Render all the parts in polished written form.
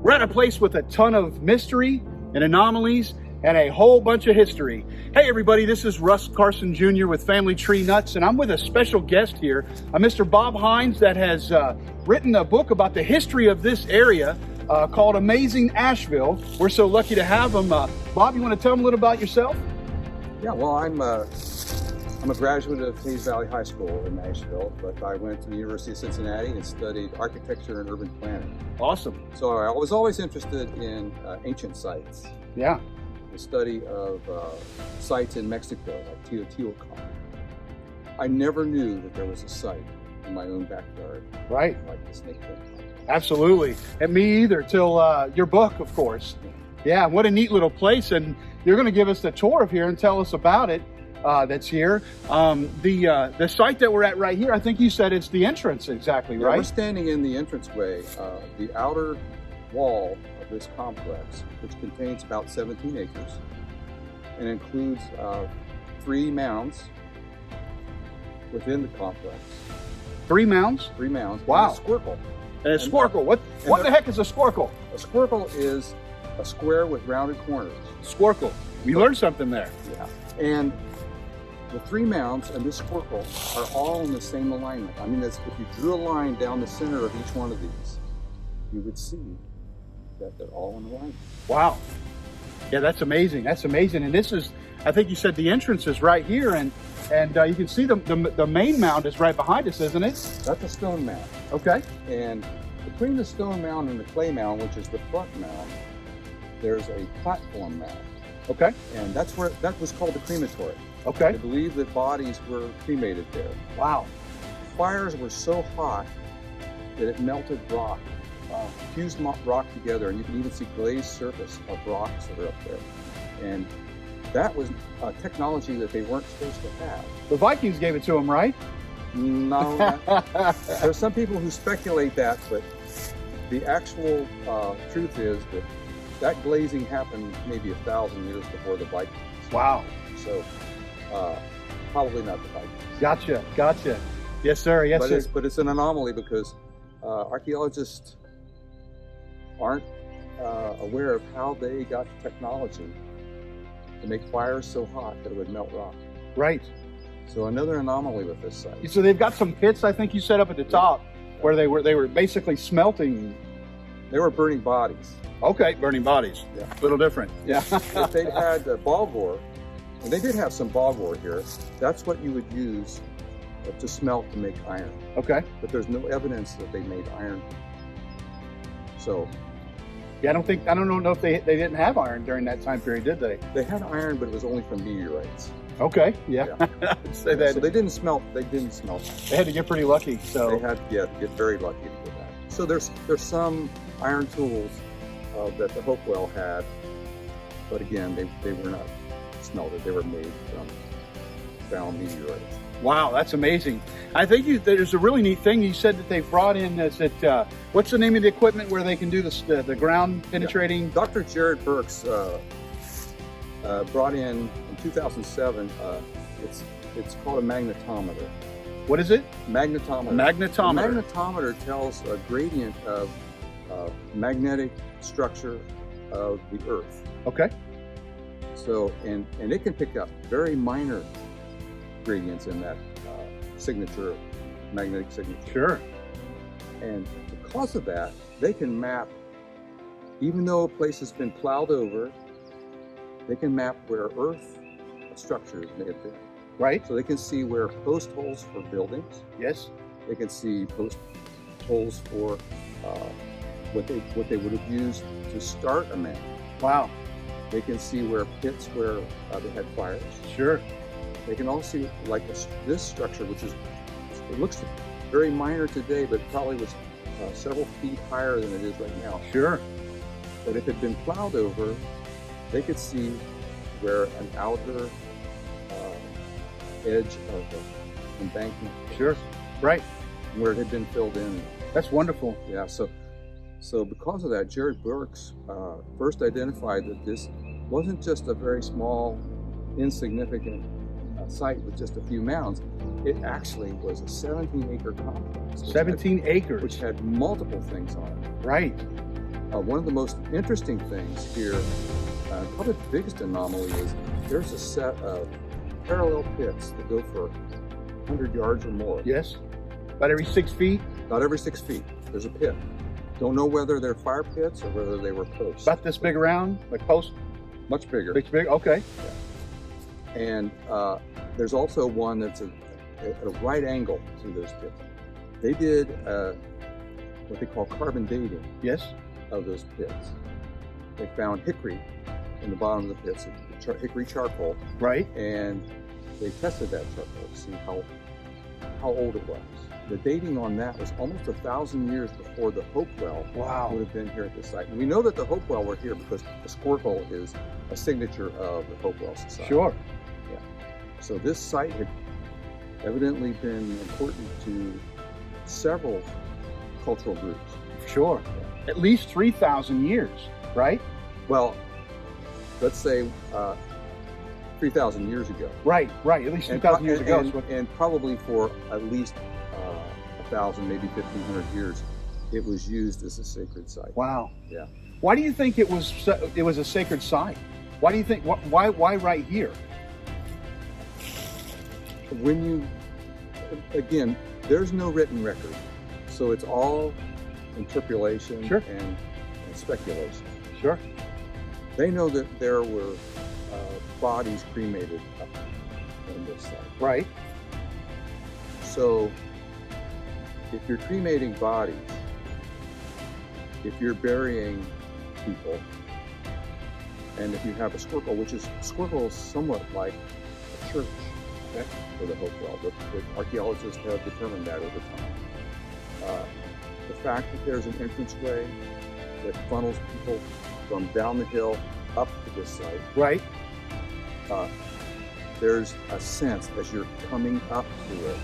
We're at a place with a ton of mystery and anomalies and a whole bunch of history. Hey everybody, this is Russ Carson Jr. with Family Tree Nuts, and I'm with a special guest here, Mr. Bob Hines, that has written a book about the history of this area called Amazing Ashville. We're so lucky to have him. Bob, you want to tell them a little about yourself? Yeah, well, I'm a graduate of Hayes Valley High School in Ashville, but I went to the University of Cincinnati and studied architecture and urban planning. Awesome. So I was always interested in ancient sites. Yeah. The study of sites in Mexico, like Teotihuacan. I never knew that there was a site in my own backyard. Right. Like the Snake Den. Absolutely. And me either, till your book, of course. Yeah, what a neat little place. And you're going to give us the tour of here and tell us about it. That's here. The site that we're at right here, I think you said it's the entrance, exactly, Yeah, right? we're standing in the entranceway. The outer wall of this complex, which contains about 17 acres and includes 3 mounds within the complex. 3 mounds? 3 mounds. Wow. And a squircle. And a squircle. What the heck is a squircle? A squircle is a square with rounded corners. Squircle. We learned something there. Yeah. And the 3 mounds and this squircle are all in the same alignment. I mean, if you drew a line down the center of each one of these, you would see that they're all in alignment. Wow. Yeah, that's amazing. That's amazing. And this is, I think you said the entrance is right here, and you can see the main mound is right behind us, isn't it? That's a stone mound. Okay. And between the stone mound and the clay mound, which is the front mound, there's a platform mound. Okay. And that was called the crematory. Okay. I believe that bodies were cremated there. Wow. Fires were so hot that it melted rock, fused rock together, and you can even see glazed surface of rocks that are up there. And that was a technology that they weren't supposed to have. The Vikings gave it to them, right? No. There's some people who speculate that, but the actual truth is that glazing happened maybe 1,000 years before the Vikings. Wow. So probably not the Vikings. Gotcha. Yes, sir. Yes, sir. But it's an anomaly because archaeologists aren't aware of how they got the technology to make fires so hot that it would melt rock. Right. So another anomaly with this site. So they've got some pits, I think you said, up at the top, where they were basically smelting. They were burning bodies. Okay, burning bodies. Yeah. A little different. Yeah. If they had bog ore, and they did have some bog ore here, that's what you would use to smelt to make iron. Okay. But there's no evidence that they made iron. So. Yeah, I don't know if they didn't have iron during that time period, did they? They had iron, but it was only from meteorites. Okay. Yeah. So they didn't smelt. They had to get pretty lucky. So they had to get very lucky to get that. So there's some iron tools that the Hopewell had, but again, they were not smelted. They were made from found meteorites. Wow, that's amazing. I think there's a really neat thing you said that they brought in. Is that what's the name of the equipment where they can do the ground penetrating? Yeah. Dr. Jared Burks brought in 2007. It's called a magnetometer. What is it? Magnetometer. Magnetometer. A magnetometer tells a gradient of magnetic structure of the Earth. Okay. So and it can pick up very minor gradients in that magnetic signature. Sure. And because of that, they can map, even though a place has been plowed over, they can map where Earth structures may have been. Right. So they can see where post holes for buildings. Yes. They can see post holes for what they would have used to start a mound. Wow. They can see where pits where they had fires. Sure. They can also see like this structure, which it looks very minor today, but probably was several feet higher than it is right now. Sure. But if it had been plowed over, they could see where an outer edge of the embankment. Sure. Right. Where it had been filled in. That's wonderful. Yeah. So because of that, Jared Burks first identified that this wasn't just a very small, insignificant site with just a few mounds. It actually was a 17-acre complex. 17 acres. Which had multiple things on it. Right. One of the most interesting things here, probably the biggest anomaly, is there's a set of parallel pits that go for 100 yards or more. Yes. About every 6 feet? About every 6 feet, there's a pit. Don't know whether they're fire pits or whether they were posts. About this big around, like post? Much bigger. Big, okay. Yeah. And there's also one that's at a right angle to those pits. They did what they call carbon dating. Yes. Of those pits. They found hickory in the bottom of the pits, hickory charcoal. Right. And they tested that charcoal to see how old it was. The dating on that was almost 1,000 years before the Hopewell would have been here at the site. And we know that the Hopewell were here because the squirt hole is a signature of the Hopewell Society. Sure. Yeah. So this site had evidently been important to several cultural groups. Sure. Yeah. At least 3,000 years, right? Well, let's say 3,000 years ago. Right. At least 3,000 years ago. And probably for at least 1,000, maybe 1,500 years, it was used as a sacred site. Wow. Yeah. Why do you think it was a sacred site? Why do you think? Why right here? Again, there's no written record, so it's all interpolation and speculation. Sure. They know that there were bodies cremated up in this site. Right. So if you're cremating bodies, if you're burying people, and if you have a squirt hole, which is somewhat like a church for the Hopewell, but archaeologists have determined that over time. The fact that there's an entranceway that funnels people from down the hill up to this site. Right. There's a sense as you're coming up to it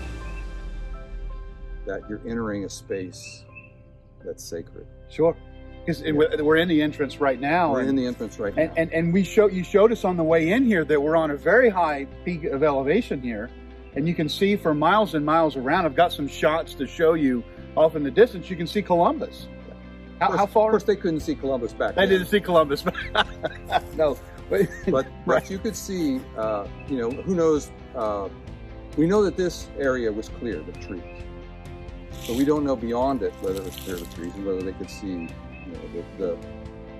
that you're entering a space that's sacred. Sure. Because we're in the entrance right now. We're in the entrance right now. And you showed us on the way in here that we're on a very high peak of elevation here. And you can see for miles and miles around. I've got some shots to show you off in the distance. You can see Columbus. How far? Of course, they couldn't see Columbus back then. They didn't see Columbus. No. But you could see, who knows? We know that this area was cleared of trees. So we don't know beyond it whether it was cleared of trees and whether they could see the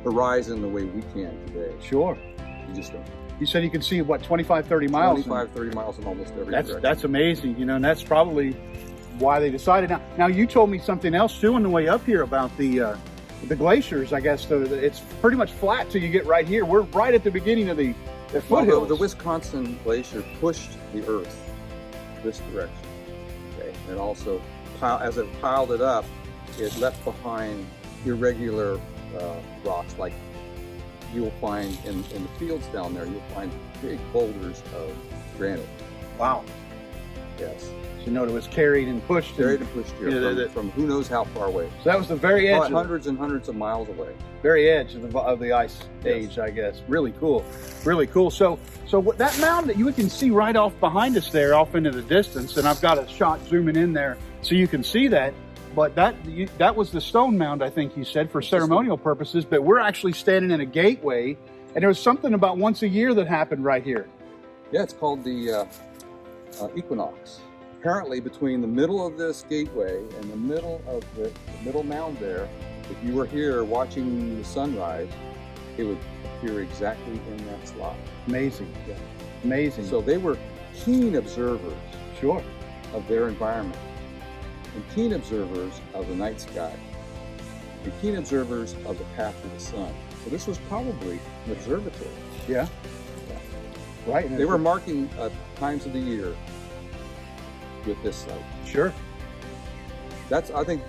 horizon the way we can today. Sure. You just don't. You said you could see, what, 25, 30 miles? 25, 30 miles in almost every direction. That's amazing, and that's probably why they decided. Now you told me something else too on the way up here about the glaciers. I guess it's pretty much flat till you get right here. We're right at the begining of the foothills. Well, the Wisconsin Glacier pushed the earth this direction. Okay, and also as it piled it up, it left behind irregular rocks like you'll find in the fields down there. You'll find big boulders of granite. Wow. Yes. So it was carried and pushed. Here from who knows how far away. So that was the very edge. Hundreds and hundreds of miles away. Very edge of the ice age, I guess. Really cool. Really cool. So what that mound that you can see right off behind us there, off into the distance, and I've got a shot zooming in there so you can see that. But that was the stone mound, I think you said, for ceremonial purposes. But we're actually standing in a gateway, and there was something about once a year that happened right here. Yeah, it's called the equinox. Apparently, between the middle of this gateway and the middle of the middle mound there, if you were here watching the sunrise, it would appear exactly in that slot. Amazing. Yeah. Amazing. So they were keen observers. Sure. Of their environment. And keen observers of the night sky, and keen observers of the path of the sun. So this was probably an observatory. Yeah. Right. They were marking times of the year with this site. Sure. I think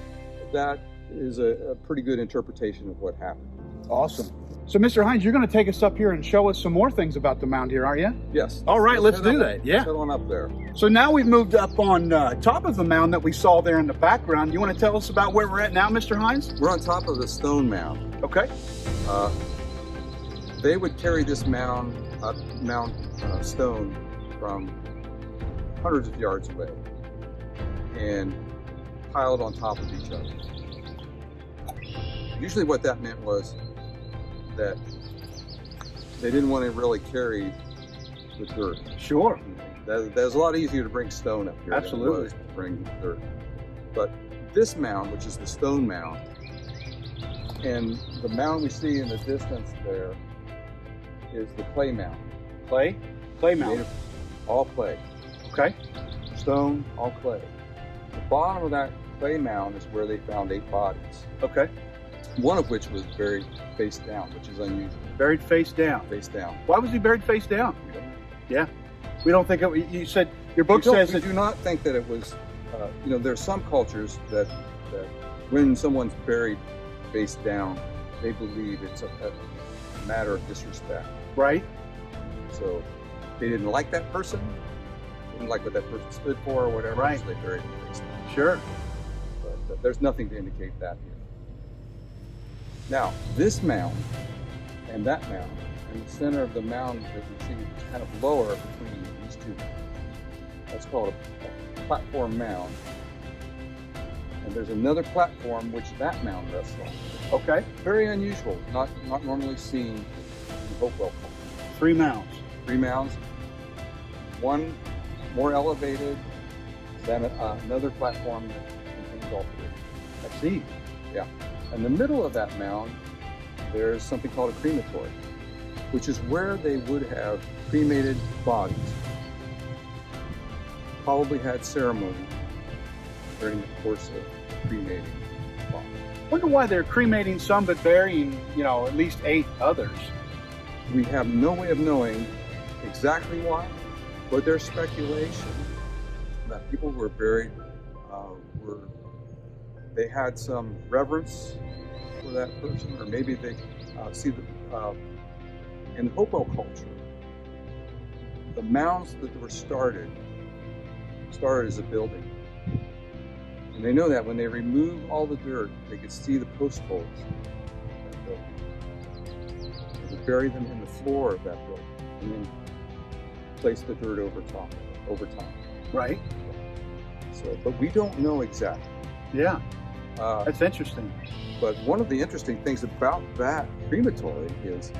that is a pretty good interpretation of what happened. Awesome. So, Mr. Hines, you're going to take us up here and show us some more things about the mound here, are you? Yes. All right, let's do that. Yeah. Let's head on up there. So now we've moved up on top of the mound that we saw there in the background. You want to tell us about where we're at now, Mr. Hines? We're on top of the stone mound. Okay. They would carry this mound stone from hundreds of yards away and pile it on top of each other. Usually what that meant was that they didn't want to really carry the dirt. Sure. That was a lot easier to bring stone up here Absolutely. than it was to bring dirt. But this mound, which is the stone mound, and the mound we see in the distance there is the clay mound. Clay? Clay mound. All clay. Okay. Stone, all clay. The bottom of that clay mound is where they found 8 bodies. Okay. One of which was buried face down, which is unusual. Buried face down. Face down. Why was he buried face down? We don't know. Yeah. We don't think it, you said, your book We says we that. do not think that it was, there's some cultures that when someone's buried face down, they believe it's a matter of disrespect. Right. So they didn't like that person, didn't like what that person stood for or whatever, Right. so they buried him face down. Sure. But there's nothing to indicate that here. Now, this mound and that mound, and the center of the mound that we see is kind of lower between these two mounds. That's called a platform mound. And there's another platform which that mound rests on. Okay. Very unusual, not normally seen in Hopewell culture. 3 mounds. 3 mounds, one more elevated than another platform that contains all 3. I see. Yeah. In the middle of that mound, there's something called a crematory, which is where they would have cremated bodies. Probably had ceremony during the course of cremating bodies. Wonder why they're cremating some but burying, at least 8 others. We have no way of knowing exactly why, but there's speculation that people who were buried they had some reverence for that person, or maybe they in Hopewell culture, the mounds that were started as a building. And they know that when they remove all the dirt, they could see the post holes in that building. They would bury them in the floor of that building and then place the dirt over top. Right. So, but we don't know exactly. Yeah. That's interesting. But one of the interesting things about that crematory is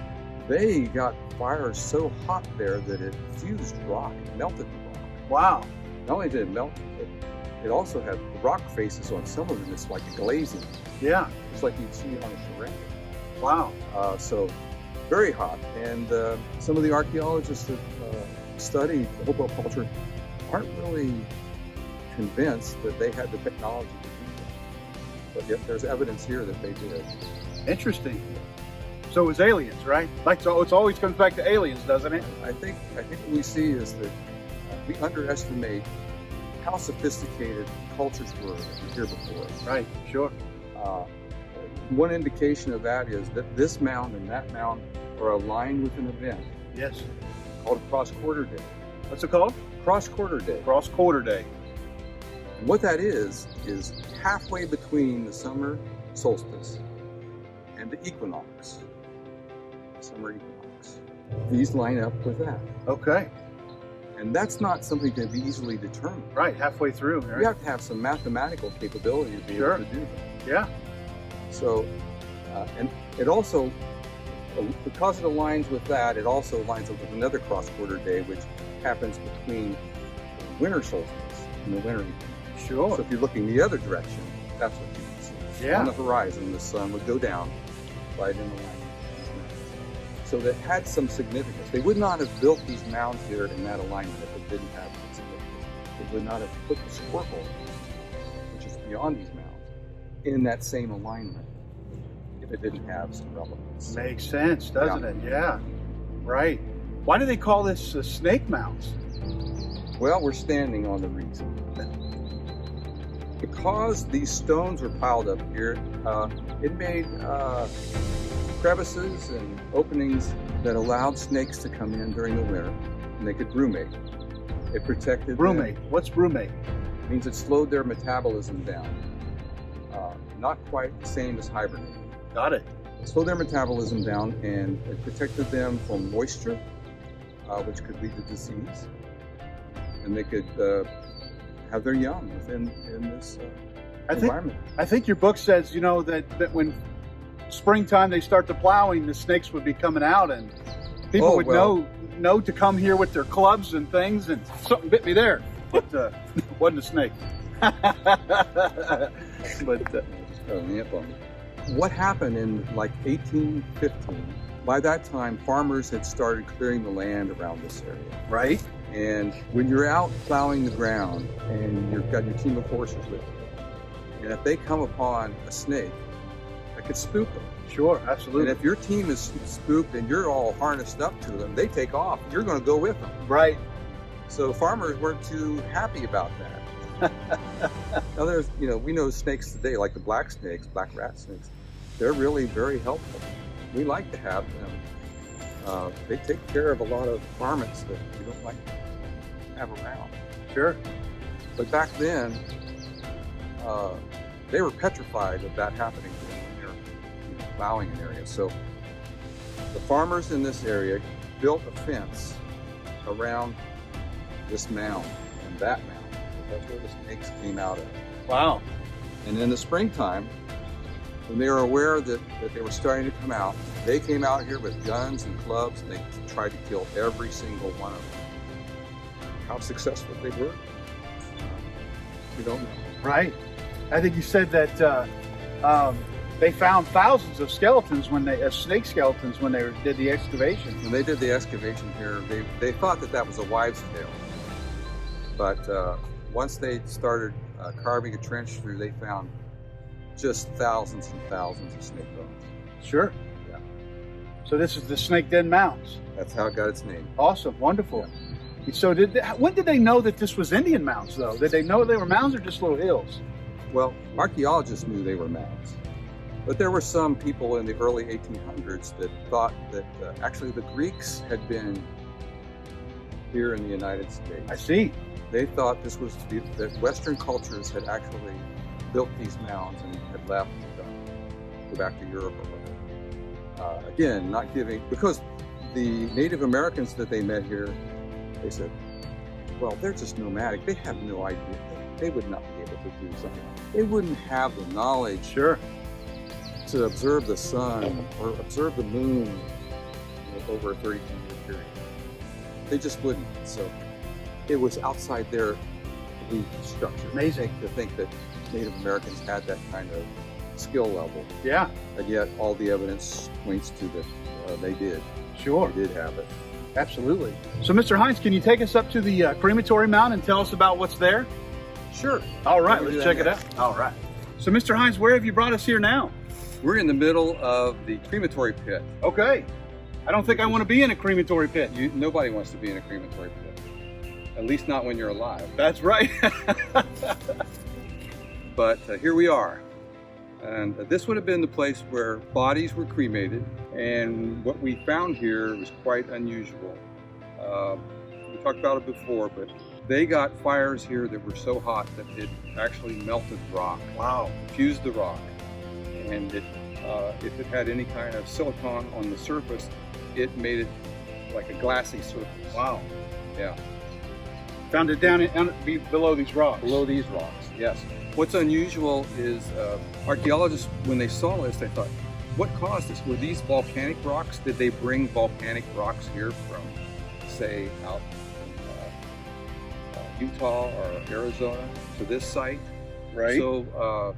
they got fires so hot there that it fused rock, it melted the rock. Wow. Not only did it melt, it also had rock faces on some of them. It's like a glazing, Yeah. just like you'd see on a ceramic. Wow. So very hot. And some of the archaeologists that studied the Hopewell culture aren't really convinced that they had the technology to do that. But yet there's evidence here that they did. Interesting. So it was aliens, right? So it always comes back to aliens, doesn't it? I think what we see is that we underestimate how sophisticated cultures were here before. Right. Sure. One indication of that is that this mound and that mound are aligned with an event Yes. called Cross Quarter Day. What's it called? Cross Quarter Day. Cross Quarter Day. And what that is halfway between the summer solstice and the equinox, summer equinox. These line up with that. Okay. And that's not something that can be easily determined. Right. Halfway through. You Right? have to have some mathematical capability to be able to do that. Yeah. So, and it also, because it aligns with that, it also lines up with another cross-quarter day, which happens between the winter solstice and the winter equinox. Sure. So if you're looking the other direction, that's what you can see. Yeah. On the horizon, the sun would go down right in alignment. So that had some significance. They would not have built these mounds here in that alignment if it didn't have that significance. They would not have put the squircle, which is beyond these mounds, in that same alignment if it didn't have some relevance. Makes sense, doesn't Yeah. it? Yeah. Right. Why do they call this snake mounds? Well, we're standing on the reason. Because these stones were piled up here, it made crevices and openings that allowed snakes to come in during the winter, and they could brumate. It protected Brumate. What's brumate? It means it slowed their metabolism down. Not quite the same as hibernating. Got it. It slowed their metabolism down, and it protected them from moisture, which could lead to disease. And they could have their young in this environment. I think your book says, that when springtime they start the plowing, the snakes would be coming out, and people would know to come here with their clubs and things, and something bit me there, but wasn't a snake. But what happened in like 1815, by that time farmers had started clearing the land around this area. Right. And when you're out plowing the ground and you've got your team of horses with you, and if they come upon a snake, that could spook them. Sure, absolutely. And if your team is spooked and you're all harnessed up to them, they take off. You're going to go with them. Right. So farmers weren't too happy about that. Now there's, we know snakes today, like the black snakes, black rat snakes. They're really very helpful. We like to have them. They take care of a lot of varmints that we don't like to have around. Sure. But back then, they were petrified of that happening when they're plowing an area. So the farmers in this area built a fence around this mound and that mound. That's where the snakes came out of. Wow. And in the springtime, when they were aware that they were starting to come out, they came out here with guns and clubs, and they tried to kill every single one of them. How successful they were, we don't know. Right. I think you said that they found thousands of skeletons snake skeletons when they did the excavation. When they did the excavation here, they thought that was a wives' tale. But once they started carving a trench through, they found just thousands and thousands of snake bones. Sure. Yeah. So this is the Snake Den Mounds. That's how it got its name. Awesome. Wonderful. Yeah. So when did they know that this was Indian mounds, though? Did they know they were mounds or just little hills? Well, archaeologists knew they were mounds. But there were some people in the early 1800s that thought that actually the Greeks had been here in the United States. I see. They thought this was that Western cultures had actually built these mounds and had left to go back to Europe or whatever. Again, not giving, because the Native Americans that they met here, they said, well, they're just nomadic. They have no idea. They would not be able to do something. They wouldn't have the knowledge Sure. to observe the sun or observe the moon over a 32-year period. They just wouldn't. So it was outside their belief structure. Amazing to think that Native Americans had that kind of skill level. Yeah. And yet all the evidence points to that they did. Sure. They did have it. Absolutely. So, Mr. Hines, can you take us up to the crematory mound and tell us about what's there? Sure. All right, let's check it out. All right. So, Mr. Hines, where have you brought us here now? We're in the middle of the crematory pit. Okay. I don't think I want to be in a crematory pit. Nobody wants to be in a crematory pit. At least not when you're alive. That's right. But here we are. And this would have been the place where bodies were cremated. And what we found here was quite unusual. We talked about it before, but they got fires here that were so hot that it actually melted rock. Wow. Fused the rock. And if it had any kind of silicon on the surface, it made it like a glassy surface. Wow. Yeah. Found it down below these rocks. Below these rocks, yes. What's unusual is archaeologists, when they saw this, they thought, what caused this? Were these volcanic rocks? Did they bring volcanic rocks here from, say, out in Utah or Arizona to this site? Right. So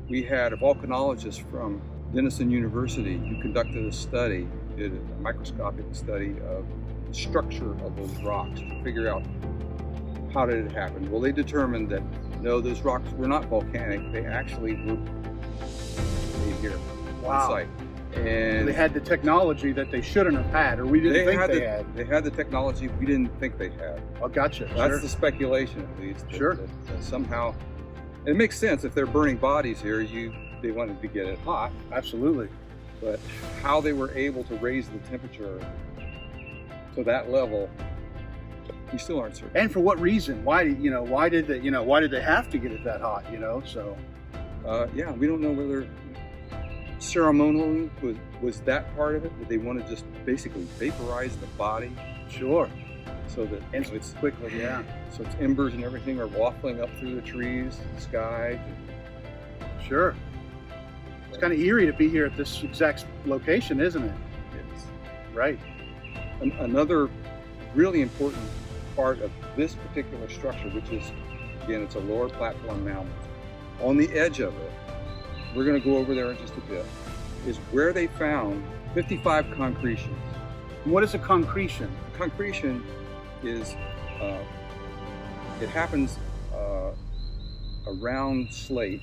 we had a volcanologist from Denison University who conducted a study, did a microscopic study of the structure of those rocks to figure out how did it happen. Well, they determined that no, those rocks were not volcanic. They actually were made here on site. And they had the technology that they shouldn't have had, or we didn't think they had. They had the technology we didn't think they had. Oh, gotcha. That's the speculation, at least. Sure. That somehow, it makes sense if they're burning bodies here. They wanted to get it hot. Absolutely. But how they were able to raise the temperature to that level, we still aren't certain. And for what reason? Why did they have to get it that hot? So. Yeah, we don't know whether ceremonially was that part of it. Did they want to just basically vaporize the body? Sure. So that it's quickly, yeah. So its embers and everything are waffling up through the trees, the sky. Sure. kind of eerie to be here at this exact location, isn't it? It's Right. another really important part of this particular structure, which is, again, it's a lower platform mound. On the edge of it, we're going to go over there in just a bit, is where they found 55 concretions. What is a concretion? Concretion is, it happens around slate.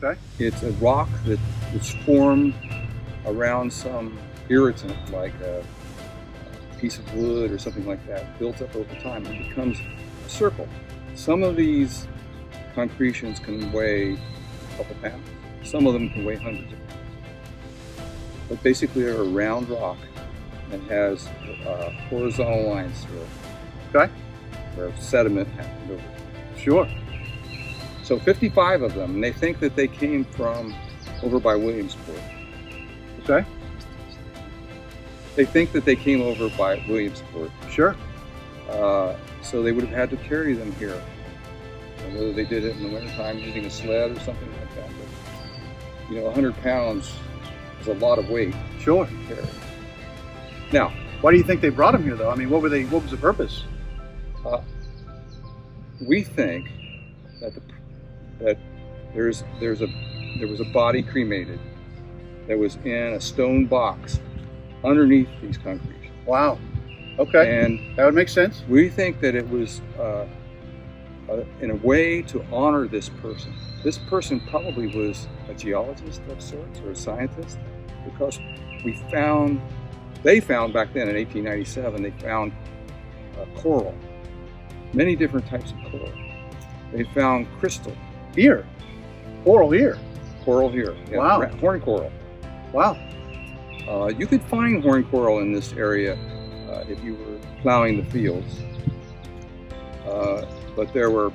Okay. It's a rock that's formed around some irritant, like a piece of wood or something like that, built up over time and becomes a circle. Some of these concretions can weigh a couple pounds. Some of them can weigh hundreds of pounds. But basically they're a round rock and has horizontal lines through it. Okay. Where sediment happened over. Sure. So 55 of them, and they think that they came from over by Williamsport. Okay. They think that they came over by Williamsport. Sure. So they would have had to carry them here. And whether they did it in the wintertime using a sled or something like that. But, 100 pounds is a lot of weight. Sure. To carry. Now, why do you think they brought them here, though? I mean, what was the purpose? We think that there was a body cremated that was in a stone box underneath these concretions. Wow. Okay. And that would make sense. We think that it was in a way to honor this person. This person probably was a geologist of sorts or a scientist, because they found back then in 1897, they found coral, many different types of coral. They found crystal. Here. Coral here. Coral here. Yeah, wow. Horn coral. Wow. You could find horn coral in this area if you were plowing the fields. But there were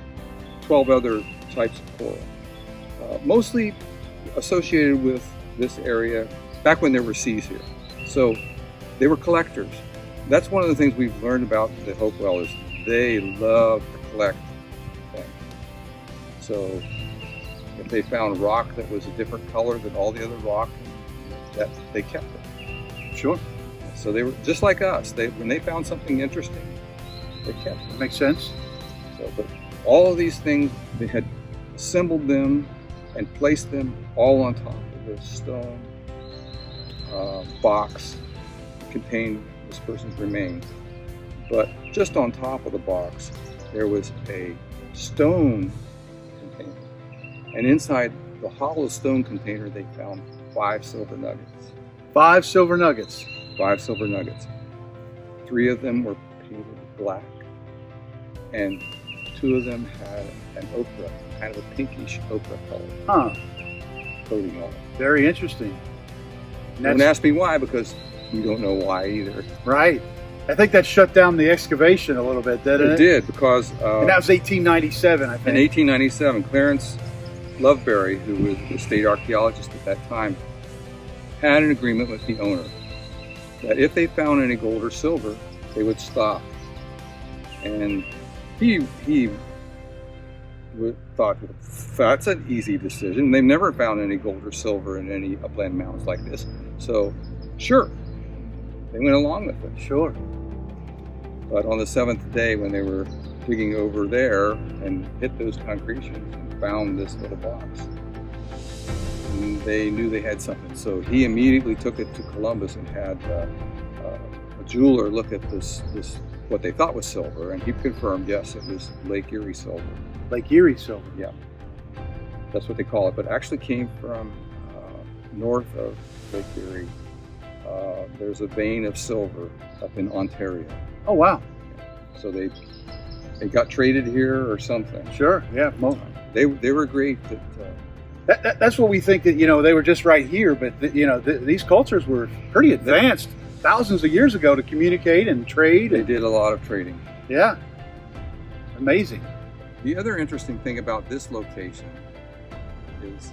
12 other types of coral, mostly associated with this area back when there were seas here. So they were collectors. That's one of the things we've learned about the Hopewell is they love to collect things. So if they found rock that was a different color than all the other rock, that they kept it. Sure. So they were just like us. When they found something interesting, they kept it. Makes sense. So, but all of these things, they had assembled them and placed them all on top of this stone box that contained this person's remains. But just on top of the box, there was a stone container. And inside the hollow stone container, they found 5 silver nuggets. 5 silver nuggets. 5 silver nuggets. 3 of them were painted black, and 2 of them had an ochre, kind of a pinkish ochre color coating on it. Very interesting. Don't ask me why, because we don't know why either. Right. I think that shut down the excavation a little bit, didn't it? It did, because and that was 1897, I think. In 1897, Clarence Loveberry, who was the state archaeologist at that time, had an agreement with the owner that if they found any gold or silver, they would stop. And he thought, that's an easy decision. They've never found any gold or silver in any upland mounds like this. So, sure, they went along with it. Sure. But on the 7th day, when they were digging over there and hit those concretions and found this little box, and they knew they had something. So he immediately took it to Columbus and had a jeweler look at this what they thought was silver, and he confirmed, yes, it was Lake Erie silver. Lake Erie silver. Yeah, that's what they call it. But actually came from north of Lake Erie. There's a vein of silver up in Ontario. Oh wow! So they got traded here or something. Sure. Yeah. They were great. That's what we think, that they were just right here, but these cultures were pretty advanced thousands of years ago to communicate and trade. They did a lot of trading. Yeah. Amazing. The other interesting thing about this location is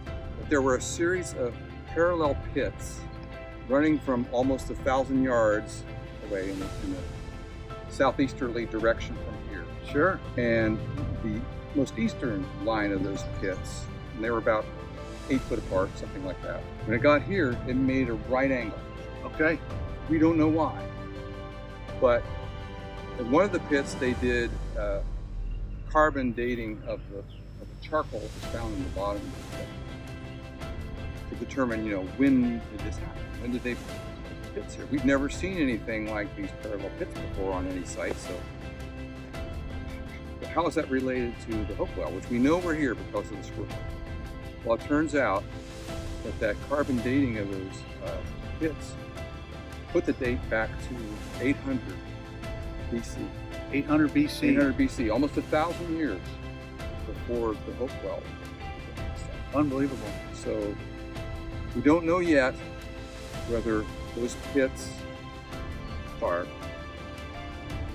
that there were a series of parallel pits running from almost 1,000 yards away in the southeasterly direction from here. Sure. And the most eastern line of those pits, and they were about 8 foot apart, something like that. When it got here, it made a right angle. Okay. We don't know why, but in one of the pits they did carbon dating of the charcoal that was found in the bottom of the pit to determine, when did this happen? When did they put the pits here? We've never seen anything like these parallel pits before on any site, so but how is that related to the Hope Well, which we know we're here because of the squirrel? Well, it turns out that carbon dating of those pits put the date back to 800 BC. 800 BC. 800 BC, almost 1,000 years before the Hope Well. Unbelievable. So we don't know yet whether those pits are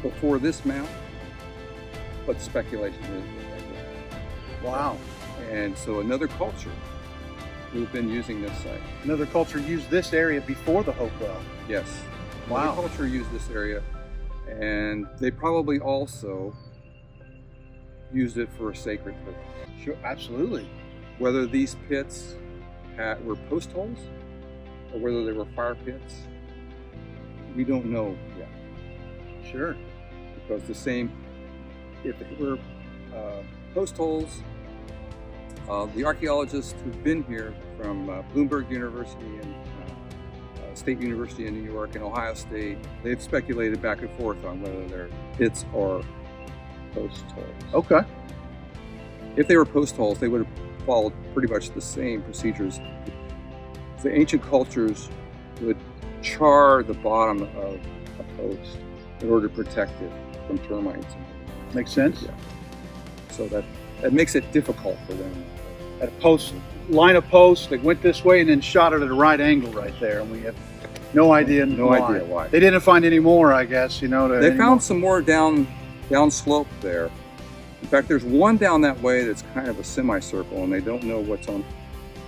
before this mound, but speculation is that they were. Wow. And so another culture who've been using this site. Another culture used this area before the Hope Well. Yes. Wow. Another culture used this area, and they probably also used it for a sacred purpose. Sure, absolutely. Whether these pits were post holes or whether they were fire pits, we don't know yet. Sure. Because if they were post holes, the archaeologists who've been here from Bloomberg University and State University in New York and Ohio State, they've speculated back and forth on whether they're pits or post holes. Okay. If they were post holes, they would have followed pretty much the same procedures. The ancient cultures would char the bottom of a post in order to protect it from termites. Makes sense. Yeah. So that makes it difficult for them. At a post, line of posts, they went this way and then shot it at a right angle right there, and we have no idea why. They didn't find any more, I guess, They found some more down slope there. In fact, there's one down that way that's kind of a semicircle, and they don't know what's on.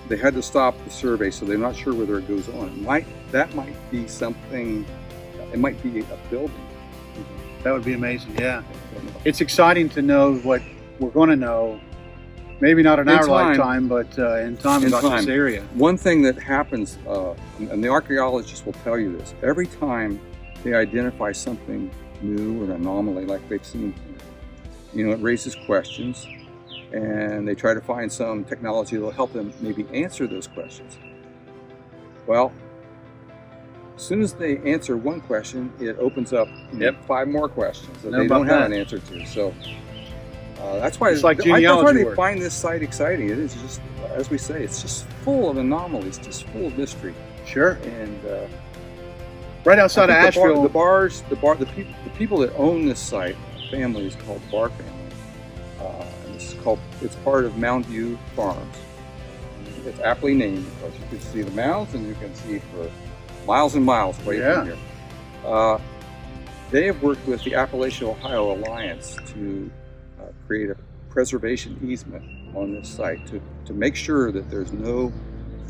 They had to stop the survey, so they're not sure whether it goes on. That might be something. It might be a building. That would be amazing. Yeah, it's exciting to know what we're going to know. Maybe not in our lifetime, but in time about this area. One thing that happens, and the archaeologists will tell you this, every time they identify something new or an anomaly like they've seen, it raises questions, and they try to find some technology that will help them maybe answer those questions. Well, as soon as they answer one question, it opens up 5 more questions that they don't have an answer to. So that's why it's like genealogy that's why they work. find this site exciting. It is just, as we say, it's just full of anomalies, just full of mystery. Sure. And right outside of Ashville, the people that own this site, the family is called Bar family. And it's part of Mound View Farms. It's aptly named because you can see the mounds and you can see for miles and miles away from here. They have worked with the Appalachian Ohio Alliance to create a preservation easement on this site to make sure that there's no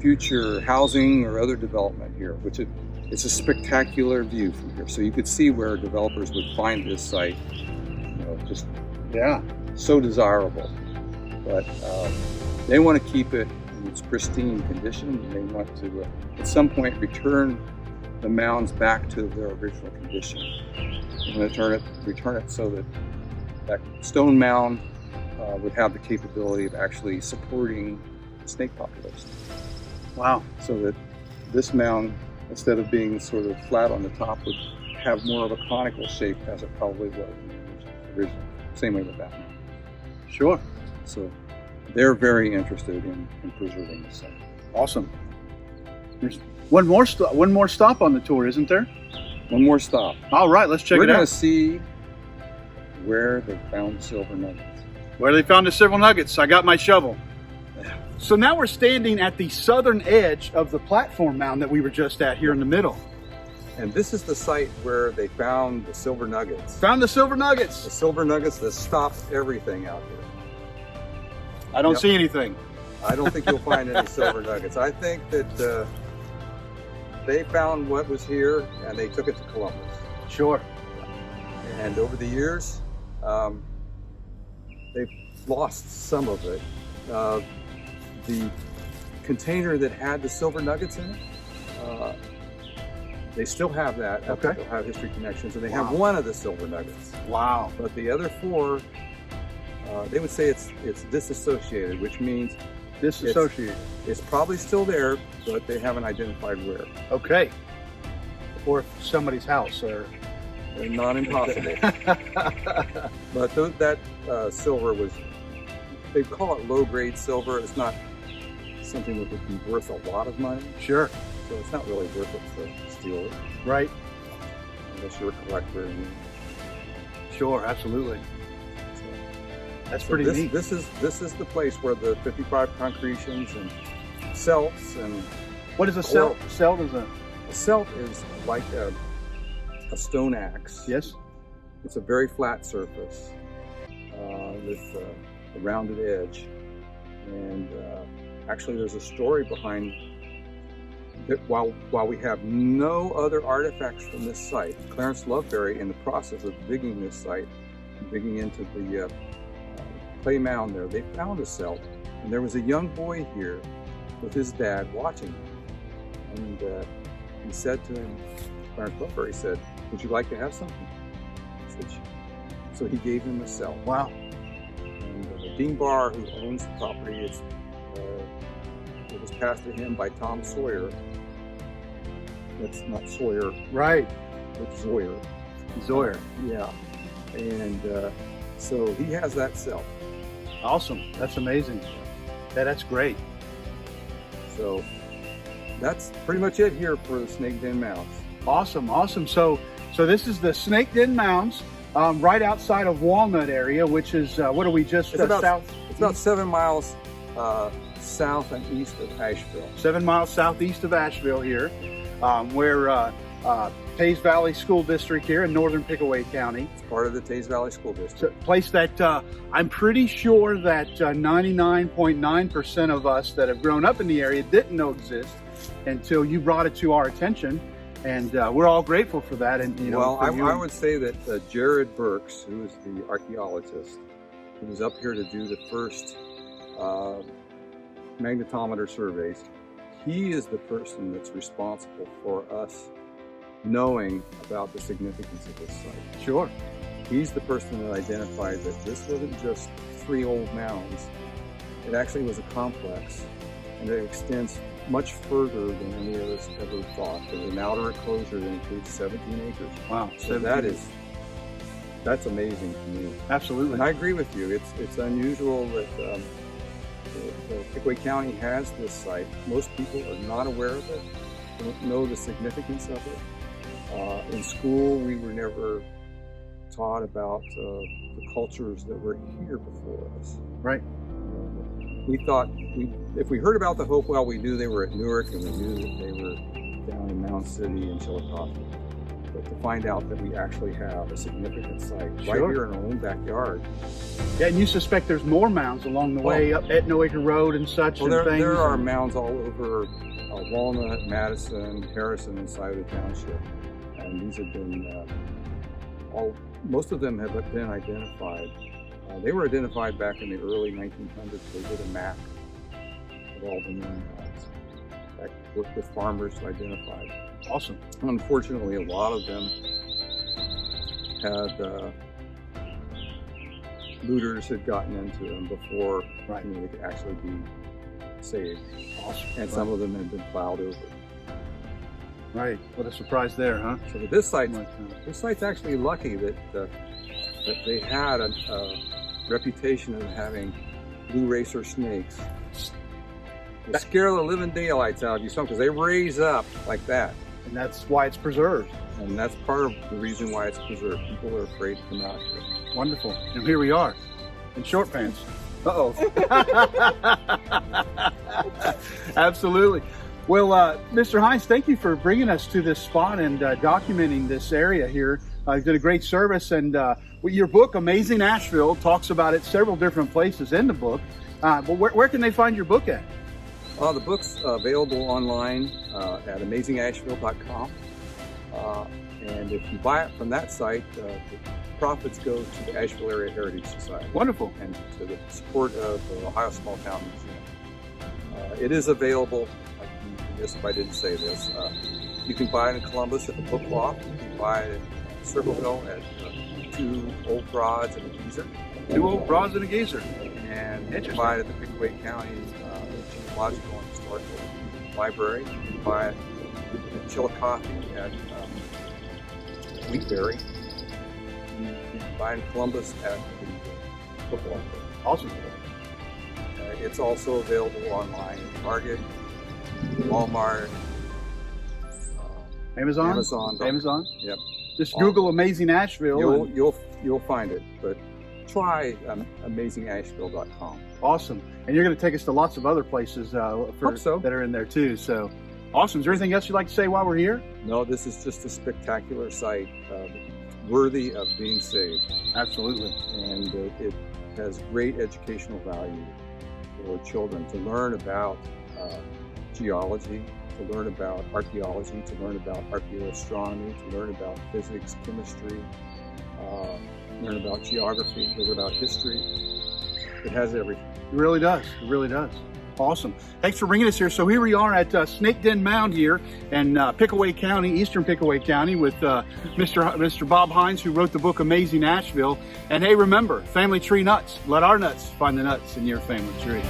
future housing or other development here, which it's a spectacular view from here. So you could see where developers would find this site, just so desirable. But they want to keep it in its pristine condition. They want to, at some point, return the mounds back to their original condition. And return it so that stone mound would have the capability of actually supporting snake populations. Wow. So that this mound, instead of being sort of flat on the top, would have more of a conical shape as it probably was originally. Same way with that mound. Sure. So they're very interested in preserving the site. Awesome. There's one more stop on the tour, isn't there? One more stop. All right, let's check it out. We're going to see where they found silver nuggets. Where they found the silver nuggets. I got my shovel. So now we're standing at the southern edge of the platform mound that we were just at here in the middle. And this is the site where they found the silver nuggets. Found the silver nuggets. The silver nuggets that stopped everything out here. I don't see anything. I don't think you'll find any silver nuggets. I think that they found what was here and they took it to Columbus. Sure. And over the years, they've lost some of it. The container that had the silver nuggets in it. They still have that at the Ohio History Connections, and they have one of the silver nuggets. Wow. But the other four, they would say it's disassociated, which means Disassociated. it's probably still there, but they haven't identified where. Okay. Or somebody's house, or Not impossible. But that silver was, they call it low-grade silver. It's not something that would be worth a lot of money. Sure. So it's not really worth it to steal it. Right. Unless you're a collector. Sure, absolutely. So That's pretty neat. This is the place where the 55 concretions and celts and... What is a celt? Celt is a celt is like a stone axe. Yes. It's a very flat surface with a rounded edge. And actually there's a story behind that. While we have no other artifacts from this site, Clarence Loveberry, in the process of digging this site, digging into the clay mound there, they found a celt. And there was a young boy here with his dad watching. And he said to him, Clarence Loveberry said, "Would you like to have something?" He said, "Sure." So he gave him a celt. Wow. And Dean Barr, who owns the property, it was passed to him by Tom Sawyer. That's not Sawyer. Right. It's Zoyer. Zoyer. Yeah. And so he has that celt. Awesome. That's amazing. Yeah, that's great. So that's pretty much it here for the Snake Den Mounds. Awesome, awesome. So this is the Snake Den Mounds, right outside of Walnut area, which is what are we just south? It's about 7 miles south and east of Ashville. 7 miles southeast of Ashville here, where Tays Valley School District here in Northern Pickaway County. It's part of the Tays Valley School District. It's a place that I'm pretty sure that 99.9% of us that have grown up in the area didn't know exist until you brought it to our attention. And we're all grateful for that. And you know, well, I would say that Jared Burks, who is the archaeologist, who was up here to do the first magnetometer surveys, he is the person that's responsible for us knowing about the significance of this site. Sure. He's the person that identified that this wasn't just 3 old mounds. It actually was a complex, and it extends much further than any of us ever thought. There's an outer enclosure that includes 17 acres. Wow. So that's amazing to me. Absolutely. And I agree with you. It's unusual that Pickaway County has this site. Most people are not aware of it, don't know the significance of it. In school, we were never taught about the cultures that were here before us. Right. We thought, if we heard about the Hopewell, we knew they were at Newark, and we knew that they were down in Mound City and Chillicothe. But to find out that we actually have a significant site right here in our own backyard. Yeah, and you suspect there's more mounds along the way up at No Acre Road and such. Well, there are mounds all over Walnut, Madison, Harrison, and Scioto Township. And these have been, most of them have been identified. They were identified back in the early 1900s. They did a map of all the known mounds. I worked with farmers to identify them. Awesome. Unfortunately, a lot of them had looters had gotten into them before they could actually be saved. Awesome. And some of them had been plowed over. Right. What a surprise there, huh? So this site's actually lucky that they had a reputation of having blue racer snakes. They scare the living daylights out of you because they raise up like that. And that's why it's preserved. And that's part of the reason why it's preserved. People are afraid to come out here. Wonderful. And here we are in short pants. Uh-oh. Absolutely. Well, Mr. Hines, thank you for bringing us to this spot and documenting this area here. You did a great service, and your book, Amazing Ashville, talks about it several different places in the book. But where can they find your book at? The book's available online at amazingashville.com. And if you buy it from that site, the profits go to the Asheville Area Heritage Society. Wonderful. And to the support of the Ohio Small Town Museum. It is available, if I didn't say this, you can buy it in Columbus at the Book Loft. You can buy it in Circleville at 2 Old Broads and a Geezer. 2 Old Broads and a Geezer. And you can buy it at the Pickaway County Genealogical and Historical Library. You can buy it at Chillicothe at Wheatberry. You can buy it in Columbus at the Book Loft. Awesome. It's also available online at Target, Walmart, Amazon. Amazon. Yep. Just Google Amazing Asheville. You'll find it, but try amazingashville.com. Awesome. And you're going to take us to lots of other places that are in there too. So awesome. Is there anything else you'd like to say while we're here? No, this is just a spectacular site, worthy of being saved. Absolutely. And it has great educational value for children to learn about geology, to learn about archaeology, to learn about archaeoastronomy, to learn about physics, chemistry, learn about geography, learn about history. It has everything. It really does. It really does. Awesome. Thanks for bringing us here. So here we are at Snake Den Mound here in Pickaway County, Eastern Pickaway County, with Mr. Bob Hines, who wrote the book Amazing Asheville. And hey, remember, family tree nuts. Let our nuts find the nuts in your family tree.